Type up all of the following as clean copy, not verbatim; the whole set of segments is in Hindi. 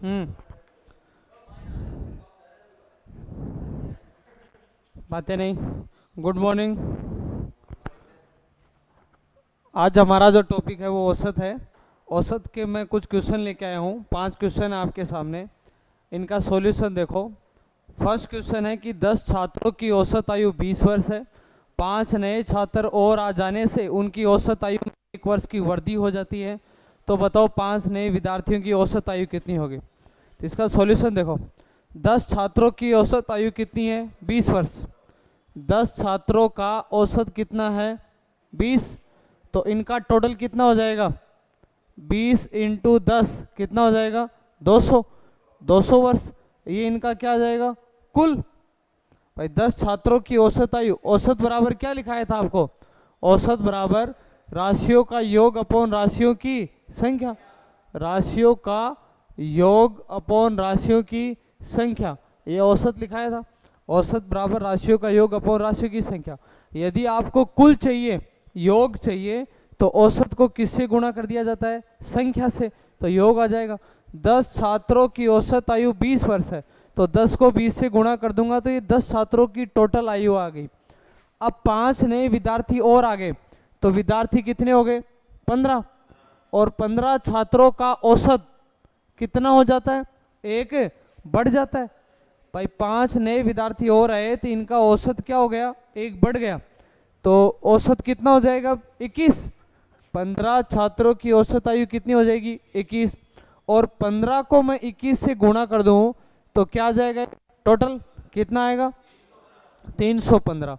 हम्म। बातें नहीं। Good morning. आज हमारा जो टॉपिक है वो औसत है। औसत के मैं कुछ क्वेश्चन लेके आया हूँ, 5 क्वेश्चन है आपके सामने। इनका सॉल्यूशन देखो। फर्स्ट क्वेश्चन है कि 10 छात्रों की औसत आयु 20 वर्ष है। 5 नए छात्र और आ जाने से उनकी औसत आयु में 1 वर्ष की वृद्धि हो जाती है। तो बताओ 5 नए विद्यार्थियों की औसत आयु कितनी होगी। तो इसका सॉल्यूशन देखो। 10 छात्रों की औसत आयु कितनी है? 20 वर्ष। 10 छात्रों का औसत कितना है? 20। तो इनका टोटल कितना हो जाएगा? 20 इंटू 10 कितना हो जाएगा? 200। 200 वर्ष। ये इनका क्या आ जाएगा? कुल। भाई 10 छात्रों की औसत आयु, औसत बराबर क्या लिखाया था आपको? औसत बराबर राशियों का योग अपॉन राशियों की संख्या। राशियों का योग अपॉन राशियों की संख्या, ये औसत लिखाया था। औसत बराबर राशियों का योग अपॉन राशियों की संख्या। यदि आपको कुल चाहिए, योग चाहिए, तो औसत को किससे गुणा कर दिया जाता है? संख्या से। तो योग आ जाएगा। 10 छात्रों की औसत आयु 20 वर्ष है, तो 10 को 20 से गुणा कर दूंगा तो ये 10 छात्रों की टोटल आयु आ गई। अब 5 नए विद्यार्थी और आ गए, तो विद्यार्थी कितने हो गए? 15। और 15 छात्रों का औसत कितना हो जाता है? 1 बढ़ जाता है। भाई 5 नए विद्यार्थी और आए तो इनका औसत क्या हो गया? 1 बढ़ गया। तो औसत कितना हो जाएगा? 21। 15 छात्रों की औसत आयु कितनी हो जाएगी? 21। और 15 को मैं 21 से गुणा कर दूं तो क्या आ जाएगा? टोटल कितना आएगा? 315।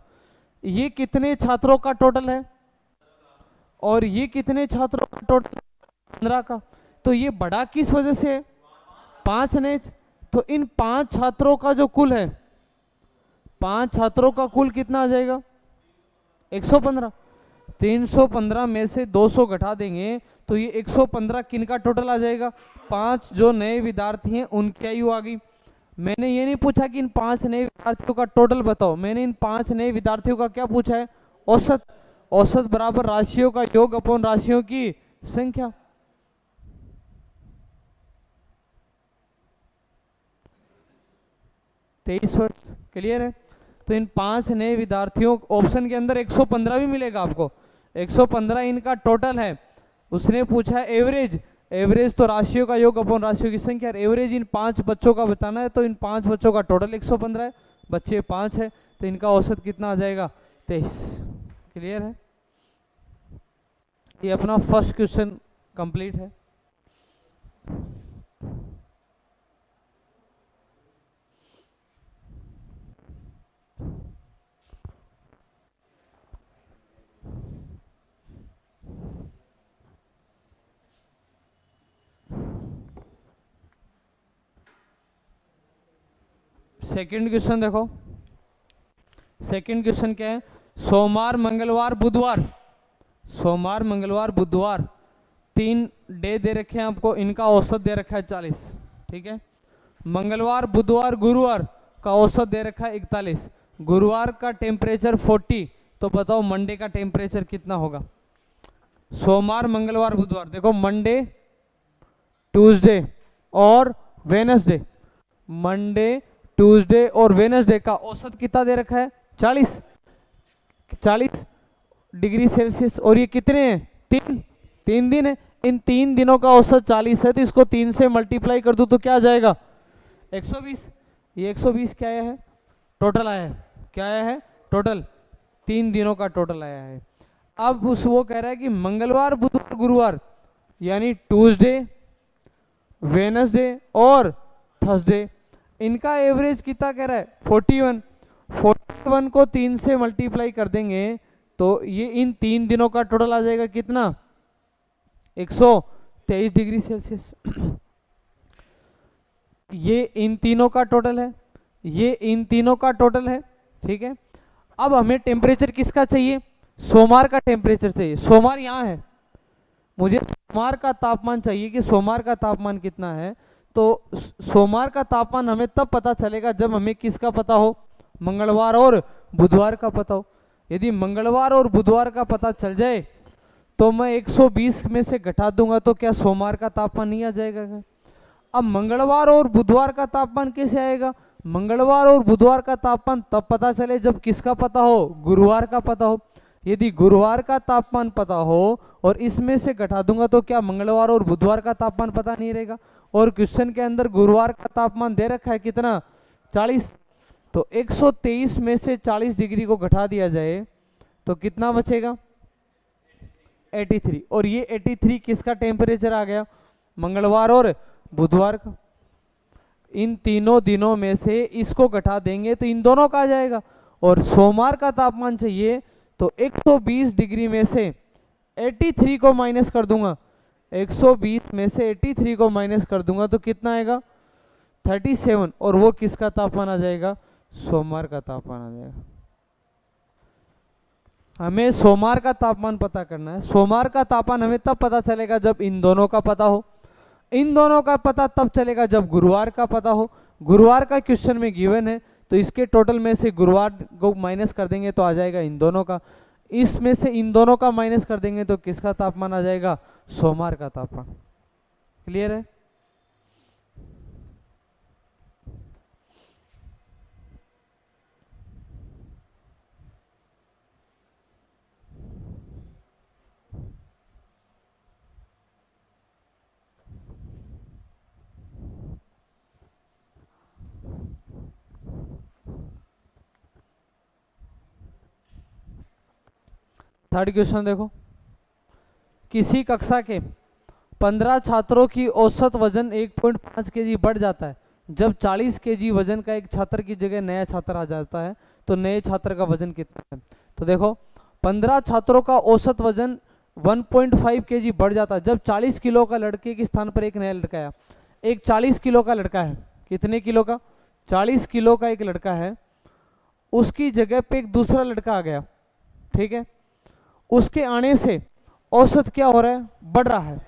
ये कितने छात्रों का टोटल है? और ये कितने छात्रों का टोटल? 15 का। तो ये बड़ा किस वजह से है? 5 ने। तो इन 5 छात्रों का जो कुल है, 5 छात्रों का कुल कितना आ जाएगा? 115। 315 में से 200 घटा देंगे तो ये 115 किन का टोटल आ जाएगा? 5 जो नए विद्यार्थी हैं उनकी आयु आ गई। मैंने ये नहीं पूछा कि इन 5 नए विद्यार्थियों का टोटल बताओ, मैंने इन 5 नए विद्यार्थियों का क्या पूछा है? औसत। औसत बराबर राशियों का योग अपॉन राशियों की संख्या। तेईस वर्ष। क्लियर है? तो इन 5 नए विद्यार्थियों, ऑप्शन के अंदर 115 भी मिलेगा आपको। 115 इनका टोटल है। उसने पूछा है एवरेज। एवरेज तो राशियों का योग अपॉन राशियों की संख्या। एवरेज इन 5 बच्चों का बताना है, तो इन 5 बच्चों का टोटल 115 है। बच्चे 5 है, तो इनका औसत कितना आ जाएगा? 23। क्लियर है? ये अपना फर्स्ट क्वेश्चन कंप्लीट है। सेकंड क्वेश्चन देखो। सेकंड क्वेश्चन क्या है? सोमवार मंगलवार बुधवार, सोमवार मंगलवार बुधवार 3 डे दे रखे हैं आपको, इनका औसत दे रखा है 40। ठीक है? मंगलवार बुधवार गुरुवार का औसत दे रखा है 41। गुरुवार का टेम्परेचर 40, तो बताओ मंडे का टेम्परेचर कितना होगा? सोमवार मंगलवार बुधवार, देखो मंडे ट्यूसडे और वेनसडे, मंडे ट्यूसडे और वेनसडे का औसत कितना दे रखा है? 40। 40 डिग्री सेल्सियस। और ये कितने हैं? 3 दिन है। इन 3 दिनों का औसत 40 है, तो इसको 3 से मल्टीप्लाई कर दूं तो क्या आ जाएगा? 120। ये 120 क्या आया है? टोटल आया है। क्या आया है? टोटल 3 दिनों का टोटल आया है। अब उस वो कह रहा है कि मंगलवार बुधवार गुरुवार यानी ट्यूसडे वेनसडे और थर्सडे, इनका एवरेज कितना कह रहा है? 41। 41 को 3 से मल्टीप्लाई कर देंगे तो ये इन 3 दिनों का टोटल आ जाएगा कितना? 123 डिग्री सेल्सियस। ये इन तीनों का टोटल है, ये इन तीनों का टोटल है। ठीक है? अब हमें टेम्परेचर किसका चाहिए? सोमवार का टेम्परेचर चाहिए। सोमवार यहाँ है, मुझे सोमवार का तापमान चाहिए कि सोमवार का तापमान कितना है। तो सोमवार का तापमान हमें तब पता चलेगा जब हमें किसका पता हो? मंगलवार और बुधवार का पता हो। यदि मंगलवार और बुधवार का पता चल जाए तो मैं 120 में से घटा दूंगा तो क्या सोमवार का तापमान नहीं आ जाएगा? अब मंगलवार और बुधवार का तापमान कैसे आएगा? मंगलवार और बुधवार का तापमान तब पता चले जब किसका पता हो? गुरुवार का पता हो। यदि गुरुवार का तापमान पता हो और इसमें से घटा दूंगा तो क्या मंगलवार और बुधवार का तापमान पता नहीं रहेगा? और क्वेश्चन के अंदर गुरुवार का तापमान दे रखा है कितना? 40। तो 123 में से 40 डिग्री को घटा दिया जाए तो कितना बचेगा? 83। और ये 83 किसका टेम्परेचर आ गया? मंगलवार और बुधवार का। इन तीनों दिनों में से इसको घटा देंगे तो इन दोनों का आ जाएगा। और सोमवार का तापमान चाहिए तो 120 डिग्री में से 83 को माइनस कर दूंगा, 120 में से 83 को माइनस कर दूंगा तो कितना आएगा? 37। और वो किसका तापमान आ जाएगा? सोमवार का तापमान आ जाएगा। हमें सोमवार का तापमान पता करना है। सोमवार का तापमान हमें तब पता चलेगा जब इन दोनों का पता हो। इन दोनों का पता तब चलेगा जब गुरुवार का पता हो। गुरुवार का क्वेश्चन में गिवन है तो इसके टोटल में से गुरुवार को माइनस कर देंगे तो आ जाएगा इन दोनों का। इसमें से इन दोनों का माइनस कर देंगे तो किसका तापमान आ जाएगा? सोमवार का तापमान। क्लियर है? थर्ड क्वेश्चन देखो, किसी कक्षा के 15 छात्रों की औसत वजन 1.5 केजी बढ़ जाता है जब 40 केजी वजन का एक छात्र की जगह नया छात्र आ जाता है तो नए छात्र का वजन कितना है? तो देखो 15 छात्रों का औसत वजन 1.5 केजी बढ़ जाता है जब 40 किलो का लड़के के स्थान पर एक नया लड़का आया। एक 40 किलो का लड़का है। कितने किलो का? 40 किलो का एक लड़का है, उसकी जगह पे एक दूसरा लड़का आ गया। ठीक है, उसके आने से औसत क्या हो रहा है? बढ़ रहा है।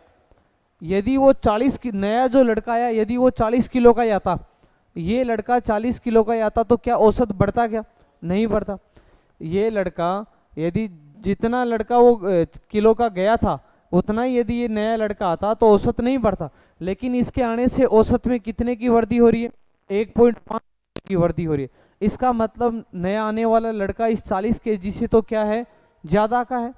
यदि वो 40 की नया जो लड़का आया यदि वो 40 किलो का आता, ये लड़का 40 किलो का आता तो क्या औसत बढ़ता? क्या नहीं बढ़ता। ये लड़का यदि जितना लड़का वो किलो का गया था उतना ही यदि ये नया लड़का आता तो औसत नहीं बढ़ता। लेकिन इसके आने से औसत में कितने की वृद्धि हो रही है? 1.5 की वृद्धि हो रही है। इसका मतलब नया आने वाला लड़का इस 40 केजी से तो क्या है? ज्यादा का है।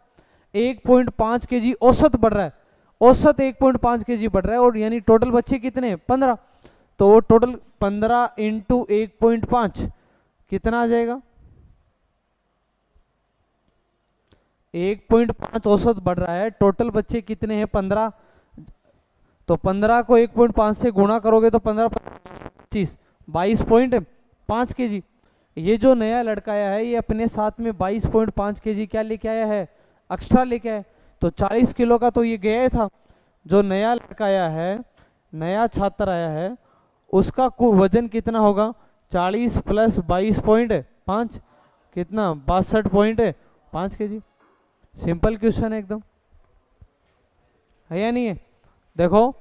1.5 केजी औसत बढ़ रहा है। औसत 1.5 केजी बढ़ रहा है और यानी टोटल बच्चे कितने? 15। तो वो टोटल 15 इंटू 1.5 कितना आ जाएगा? 1.5 औसत बढ़ रहा है। टोटल बच्चे कितने हैं? 15। तो 15 को 1.5 से गुणा करोगे तो 15 25 22.5 केजी। ये जो नया लड़का आया है ये अपने साथ में 22.5 केजी क्या लेके आया है? एक्स्ट्रा लेके आया। तो 40 किलो का तो ये गया था। जो नया लड़का आया है, नया छात्र आया है, उसका वजन कितना होगा? 40 प्लस 22.5 कितना? 62.5 केजी। सिंपल क्वेश्चन है एकदम, है या नहीं है? देखो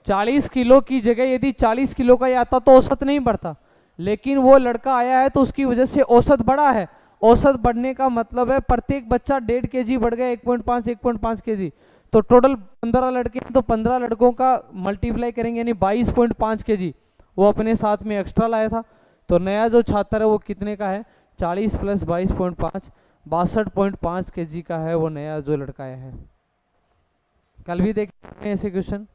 40 किलो की जगह यदि 40 किलो का आता तो औसत नहीं बढ़ता, लेकिन वो लड़का आया है तो उसकी वजह से औसत बढ़ा है। औसत बढ़ने का मतलब है प्रत्येक बच्चा 1.5 केजी बढ़ गया, 1.5 केजी। तो टोटल 15 लड़के हैं तो 15 लड़कों का मल्टीप्लाई करेंगे यानी 22.5 केजी वो अपने साथ में एक्स्ट्रा लाया था। तो नया जो छात्र है वो कितने का है? 40 प्लस 22.5 62.5 केजी का है वो नया जो लड़का आया है। कल भी देखें ऐसे क्वेश्चन।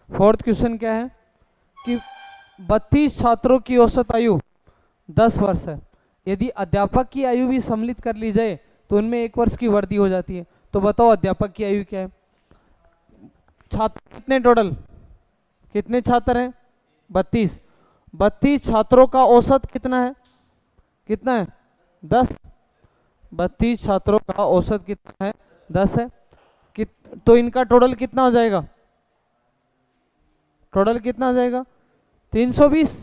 फोर्थ क्वेश्चन क्या है कि 32 छात्रों की औसत आयु 10 वर्ष है। यदि अध्यापक की आयु भी सम्मिलित कर ली जाए तो उनमें 1 वर्ष की वृद्धि हो जाती है। तो बताओ अध्यापक की आयु क्या है? छात्र कितने टोटल? कितने छात्र हैं? 32। 32 छात्रों का औसत कितना है? कितना है? 10। 32 छात्रों का औसत कितना है? 10 है। तो इनका टोटल कितना हो जाएगा? टोटल कितना हो जाएगा? 320।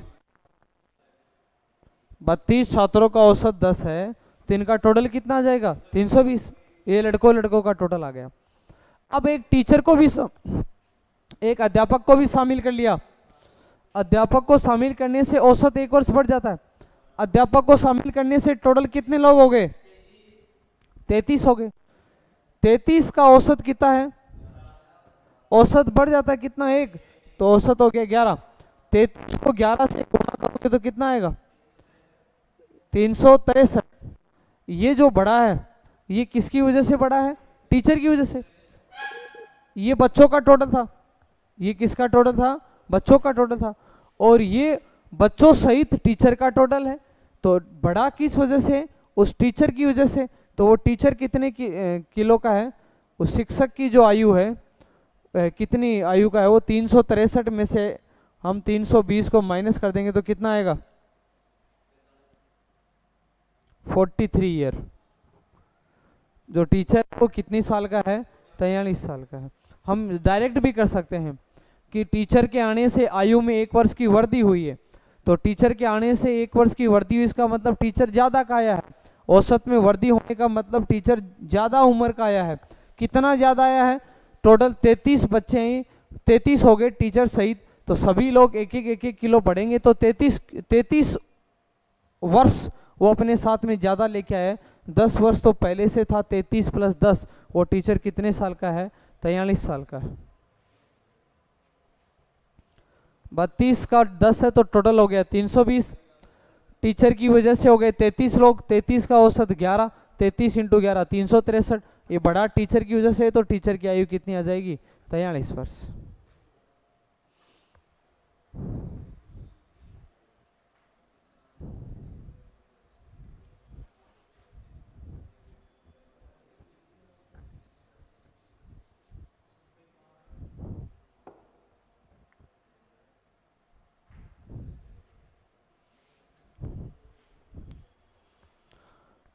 32 छात्रों का औसत 10 है, तो इनका टोटल कितना आ जाएगा 320। ये लड़कों का टोटल आ गया। अब एक टीचर को भी एक अध्यापक को भी शामिल कर लिया। अध्यापक को शामिल करने से औसत 1 वर्ष बढ़ जाता है। अध्यापक को शामिल करने से टोटल कितने लोग हो गए 33 हो गए। 33 का औसत कितना है, औसत बढ़ जाता है कितना 1, तो औसत हो गया 11। 33 को 11 से गुणा करोगे तो कितना आएगा 363। ये जो बढ़ा है ये किसकी वजह से बढ़ा है, टीचर की वजह से। ये बच्चों का टोटल था, ये किसका टोटल था, बच्चों का टोटल था, और ये बच्चों सहित टीचर का टोटल है। तो बढ़ा किस वजह से, उस टीचर की वजह से। तो वो टीचर कितने किलो का है, उस शिक्षक की जो आयु है कितनी आयु का है, वो 363 में से हम 320 को माइनस कर देंगे तो कितना आएगा 43 ईयर। जो टीचर वो कितनी साल का है 43 साल का है। हम डायरेक्ट भी कर सकते हैं कि टीचर के आने से आयु में 1 वर्ष की वृद्धि हुई है, तो टीचर के आने से 1 वर्ष की वृद्धि हुई, इसका मतलब टीचर ज़्यादा का आया है। औसत में वृद्धि होने का मतलब टीचर ज़्यादा उम्र का आया है। कितना ज़्यादा आया है, टोटल 33 बच्चे हैं, 33 हो गए टीचर सहित, तो सभी लोग एक एक किलो बढ़ेंगे, तो 33 वर्ष वो अपने साथ में ज़्यादा लेके आए। 10 वर्ष तो पहले से था, 33 + 10, वो टीचर कितने साल का है 43 साल का है। 32 का 10 है तो टोटल हो गया 320। टीचर की वजह से हो गए 33 लोग, 33 का औसत 11, 33 × 11 363। ये बड़ा टीचर की वजह से है, तो टीचर की आयु कितनी आ जाएगी 43 वर्ष।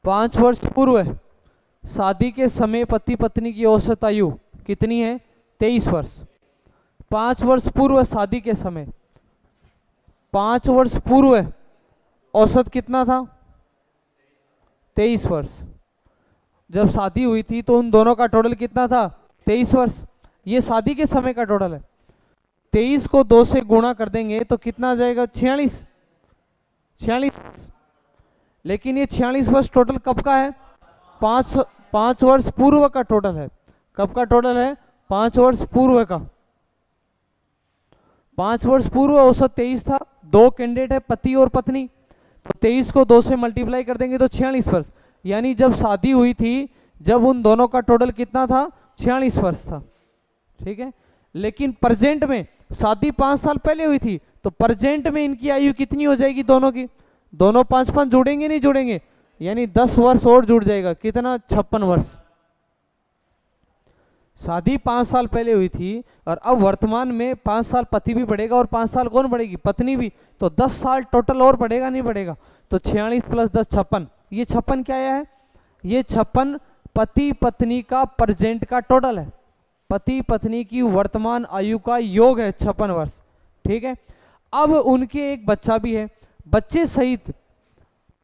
पाँच वर्ष पूर्व शादी के समय पति पत्नी की औसत आयु कितनी है 23 वर्ष। 5 वर्ष पूर्व शादी के समय, 5 वर्ष पूर्व औसत कितना था 23 वर्ष। जब शादी हुई थी तो उन दोनों का टोटल कितना था 23 वर्ष। ये शादी के समय का टोटल है। 23 को 2 से गुणा कर देंगे तो कितना आ जाएगा 46। लेकिन ये 46 वर्ष टोटल कब का है, 5 वर्ष पूर्व का टोटल है। कब का टोटल है 5 वर्ष पूर्व का। 5 वर्ष पूर्व औसत 23 था। 2 कैंडिडेट है पति और पत्नी, तो 23 को 2 से मल्टीप्लाई कर देंगे तो 46 वर्ष। यानी जब शादी हुई थी, जब उन दोनों का टोटल कितना था 46 वर्ष था। ठीक है, लेकिन प्रेजेंट में शादी 5 साल पहले हुई थी, तो प्रेजेंट में इनकी आयु कितनी हो जाएगी दोनों की, दोनों 5-5 जुड़ेंगे नहीं जुड़ेंगे, यानी 10 वर्ष और जुड़ जाएगा। कितना 56 वर्ष। शादी 5 साल पहले हुई थी और अब वर्तमान में 5 साल पति भी बढ़ेगा और 5 साल कौन बढ़ेगी पत्नी भी, तो 10 साल टोटल और बढ़ेगा नहीं बढ़ेगा। तो 46 + 10 56। ये 56 क्या आया है, ये 56 पति पत्नी का प्रेजेंट का टोटल है। पति पत्नी की वर्तमान आयु का योग है 56 वर्ष। ठीक है, अब उनके एक बच्चा भी है, बच्चे सहित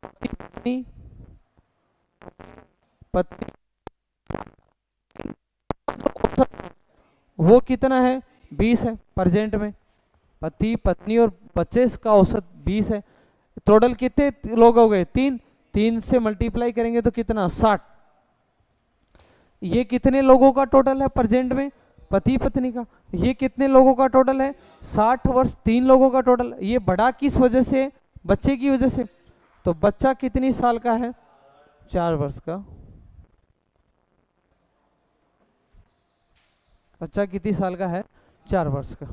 पत्नी पत्नी वो कितना है 20 है प्रेजेंट में। पति पत्नी और बच्चे का औसत 20 है। टोटल कितने लोग हो गए 3 से मल्टीप्लाई करेंगे तो कितना 60। ये कितने लोगों का टोटल है प्रेजेंट में पति पत्नी का, ये कितने लोगों का टोटल है 60 वर्ष। 3 लोगों का टोटल। ये बढ़ा किस वजह से, बच्चे की वजह से। तो बच्चा कितनी साल का है 4 वर्ष का। बच्चा कितनी साल का है 4 वर्ष का।